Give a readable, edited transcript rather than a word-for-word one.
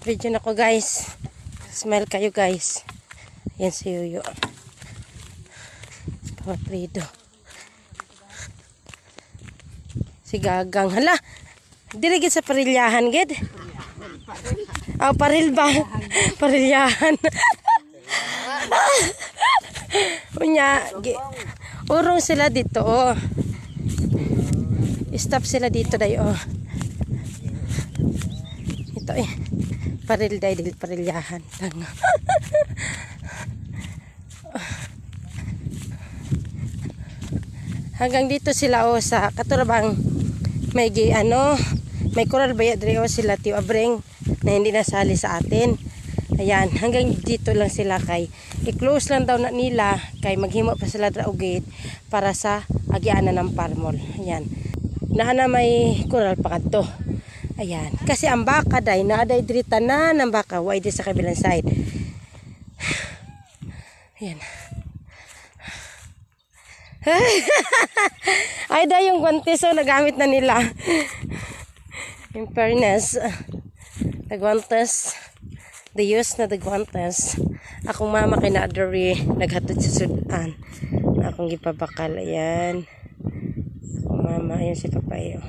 Video na ko guys. Smile kayo guys. Yan si Yuyo. Papa Fredo. Si Gagang. Hala. Diligid sa parilyahan gid. Oh, paril ba? Parilyahan. Unya, urong sila dito oh. Stop sila dito day oh. Ito eh. Paril day dil parilyahan lang. Hanggang dito sila oh sa katurabang may may coral bayad rin oh sila Tio Abreng na hindi nasali sa atin. Ayan, hanggang dito lang sila kay i-close lang daw na nila kay maghimo pa sila dra og gate para sa agianan ng parmol. Ayan. Naana may coral pa kadto. Ayan, kasi ang baka day naaday diri tanan ng baka way di sa kabilang side. Ayan. Ay day yung guantes so nagamit na nila. In fairness, the guantes, the use na the guantes. Akong mama kay naadari naghatod sa sudan. Akong gipabakal. Ayan. Akong mama, ayan si Papayo.